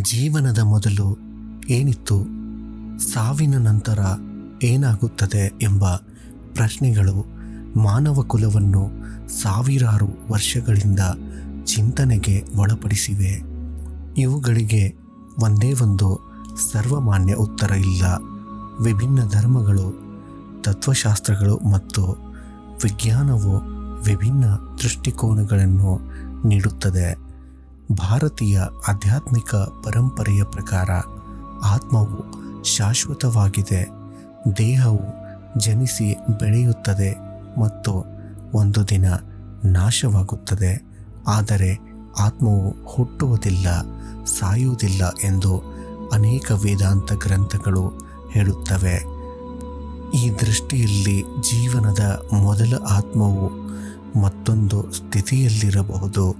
ಜೀವನದ ಮೊದಲು ಏನಿತ್ತು, ಸಾವಿನ ನಂತರ ಏನಾಗುತ್ತದೆ ಎಂಬ ಪ್ರಶ್ನೆಗಳು ಮಾನವ ಕುಲವನ್ನು ಸಾವಿರಾರು ವರ್ಷಗಳಿಂದ ಚಿಂತನೆಗೆ ಒಳಪಡಿಸಿವೆ. ಇವುಗಳಿಗೆ ಒಂದೇ ಒಂದು ಸರ್ವಮಾನ್ಯ ಉತ್ತರ ಇಲ್ಲ. ವಿಭಿನ್ನ ಧರ್ಮಗಳು, ತತ್ವಶಾಸ್ತ್ರಗಳು ಮತ್ತು ವಿಜ್ಞಾನವು ವಿಭಿನ್ನ ದೃಷ್ಟಿಕೋನಗಳನ್ನು ನೀಡುತ್ತದೆ. ಭಾರತೀಯ ಆಧ್ಯಾತ್ಮಿಕ ಪರಂಪರೆಯ ಪ್ರಕಾರ ಆತ್ಮವು ಶಾಶ್ವತವಾಗಿದೆ. ದೇಹವು ಜನಿಸಿ ಬೆಳೆಯುತ್ತದೆ ಮತ್ತು ಒಂದು ದಿನ ನಾಶವಾಗುತ್ತದೆ. ಆದರೆ ಆತ್ಮವು ಹುಟ್ಟುವುದಿಲ್ಲ, ಸಾಯುವುದಿಲ್ಲ ಎಂದು ಅನೇಕ ವೇದಾಂತ ಗ್ರಂಥಗಳು ಹೇಳುತ್ತವೆ. ಈ ದೃಷ್ಟಿಯಲ್ಲಿ ಜೀವನದ ಮೊದಲ ಆತ್ಮವು ಮತ್ತೊಂದು ಸ್ಥಿತಿಯಲ್ಲಿರಬಹುದು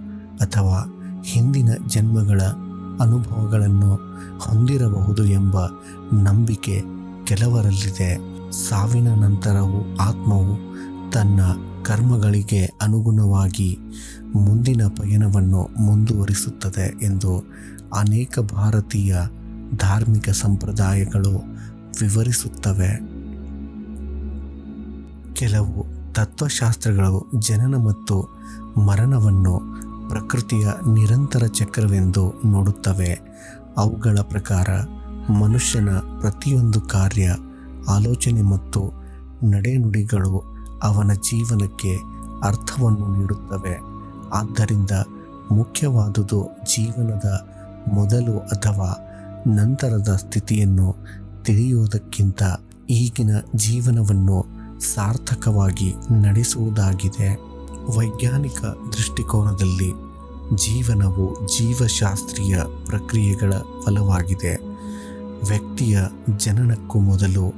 ಅಥವಾ ಹಿಂದಿನ ಜನ್ಮಗಳ ಅನುಭವಗಳನ್ನು ಹೊಂದಿರಬಹುದು ಎಂಬ ನಂಬಿಕೆ ಕೆಲವರಲ್ಲಿದೆ. ಸಾವಿನ ನಂತರವೂ ಆತ್ಮವು ತನ್ನ ಕರ್ಮಗಳಿಗೆ ಅನುಗುಣವಾಗಿ ಮುಂದಿನ ಪಯಣವನ್ನು ಮುಂದುವರಿಸುತ್ತದೆ ಎಂದು ಅನೇಕ ಭಾರತೀಯ ಧಾರ್ಮಿಕ ಸಂಪ್ರದಾಯಗಳು ವಿವರಿಸುತ್ತವೆ. ಕೆಲವು ತತ್ವಶಾಸ್ತ್ರಗಳು ಜನನ ಮತ್ತು ಮರಣವನ್ನು ಪ್ರಕೃತಿಯ ನಿರಂತರ ಚಕ್ರವೆಂದು ನೋಡುತ್ತವೆ. ಅವುಗಳ ಪ್ರಕಾರ ಮನುಷ್ಯನ ಪ್ರತಿಯೊಂದು ಕಾರ್ಯ, ಆಲೋಚನೆ ಮತ್ತು ನಡೆನುಡಿಗಳು ಅವನ ಜೀವನಕ್ಕೆ ಅರ್ಥವನ್ನು ನೀಡುತ್ತವೆ. ಆದ್ದರಿಂದ ಮುಖ್ಯವಾದುದು ಜೀವನದ ಮೊದಲು ಅಥವಾ ನಂತರದ ಸ್ಥಿತಿಯನ್ನು ತಿಳಿಯುವುದಕ್ಕಿಂತ ಈಗಿನ ಜೀವನವನ್ನು ಸಾರ್ಥಕವಾಗಿ ನಡೆಸುವುದಾಗಿದೆ. ವೈಜ್ಞಾನಿಕ ದೃಷ್ಟಿಕೋನದಲ್ಲಿ ಜೀವನವು ಜೀವಶಾಸ್ತ್ರೀಯ ಪ್ರಕ್ರಿಯೆಗಳ ಫಲವಾಗಿದೆ. ವ್ಯಕ್ತಿಯ ಜನನಕ್ಕೂ ಮೊದಲು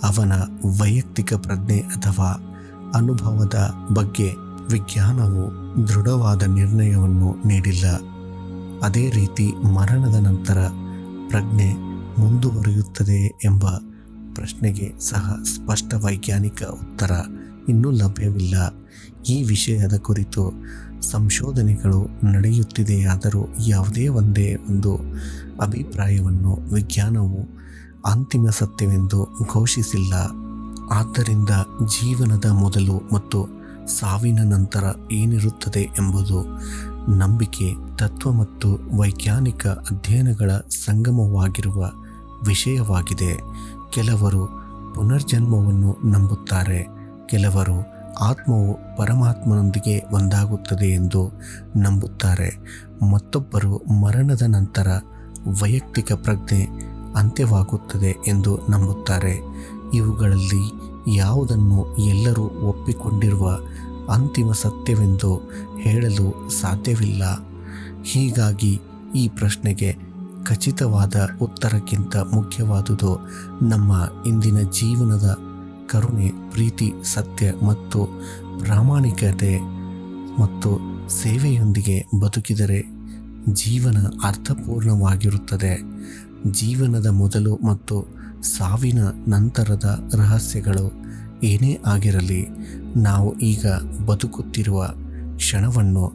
ಅವನ ವೈಯಕ್ತಿಕ ಪ್ರಜ್ಞೆ ಅಥವಾ ಅನುಭವದ ಬಗ್ಗೆ ವಿಜ್ಞಾನವು ದೃಢವಾದ ನಿರ್ಣಯವನ್ನು ನೀಡಿಲ್ಲ. ಅದೇ ರೀತಿ ಮರಣದ ನಂತರ ಪ್ರಜ್ಞೆ ಮುಂದುವರಿಯುತ್ತದೆ ಎಂಬ ಪ್ರಶ್ನೆಗೆ ಸಹ ಸ್ಪಷ್ಟ ವೈಜ್ಞಾನಿಕ ಉತ್ತರ ಇನ್ನೂ ಲಭ್ಯವಿಲ್ಲ. ಈ ವಿಷಯದ ಕುರಿತು ಸಂಶೋಧನೆಗಳು ನಡೆಯುತ್ತಿದೆಯಾದರೂ ಯಾವುದೇ ಒಂದೇ ಒಂದು ಅಭಿಪ್ರಾಯವನ್ನು ವಿಜ್ಞಾನವು ಅಂತಿಮ ಸತ್ಯವೆಂದು ಘೋಷಿಸಿಲ್ಲ. ಆದ್ದರಿಂದ ಜೀವನದ ಮೊದಲು ಮತ್ತು ಸಾವಿನ ನಂತರ ಏನಿರುತ್ತದೆ ಎಂಬುದು ನಂಬಿಕೆ, ತತ್ವ ಮತ್ತು ವೈಜ್ಞಾನಿಕ ಅಧ್ಯಯನಗಳ ಸಂಗಮವಾಗಿರುವ ವಿಷಯವಾಗಿದೆ. ಕೆಲವರು ಪುನರ್ಜನ್ಮವನ್ನು ನಂಬುತ್ತಾರೆ, ಕೆಲವರು ಆತ್ಮವು ಪರಮಾತ್ಮನೊಂದಿಗೆ ಒಂದಾಗುತ್ತದೆ ಎಂದು ನಂಬುತ್ತಾರೆ, ಮತ್ತೊಬ್ಬರು ಮರಣದ ನಂತರ ವೈಯಕ್ತಿಕ ಪ್ರಜ್ಞೆ ಅಂತ್ಯವಾಗುತ್ತದೆ ಎಂದು ನಂಬುತ್ತಾರೆ. ಇವುಗಳಲ್ಲಿ ಯಾವುದನ್ನು ಎಲ್ಲರೂ ಒಪ್ಪಿಕೊಂಡಿರುವ ಅಂತಿಮ ಸತ್ಯವೆಂದು ಹೇಳಲು ಸಾಧ್ಯವಿಲ್ಲ. ಹೀಗಾಗಿ ಈ ಪ್ರಶ್ನೆಗೆ ಖಚಿತವಾದ ಉತ್ತರಕ್ಕಿಂತ ಮುಖ್ಯವಾದುದು ನಮ್ಮ ಇಂದಿನ ಜೀವನದ ಕರುಣೆ, ಪ್ರೀತಿ, ಸತ್ಯ ಮತ್ತು ಪ್ರಾಮಾಣಿಕತೆ ಮತ್ತು ಸೇವೆಯೊಂದಿಗೆ ಬದುಕಿದರೆ ಜೀವನ ಅರ್ಥಪೂರ್ಣವಾಗಿರುತ್ತದೆ. ಜೀವನದ ಮೊದಲು ಮತ್ತು ಸಾವಿನ ನಂತರದ ರಹಸ್ಯಗಳು ಏನೇ ಆಗಿರಲಿ, ನಾವು ಈಗ ಬದುಕುತ್ತಿರುವ ಕ್ಷಣವನ್ನು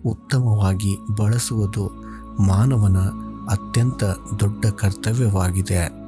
ಉತ್ತಮವಾಗಿ ಬಳಸುವುದು ಮಾನವನ ಅತ್ಯಂತ ದೊಡ್ಡ ಕರ್ತವ್ಯವಾಗಿದೆ.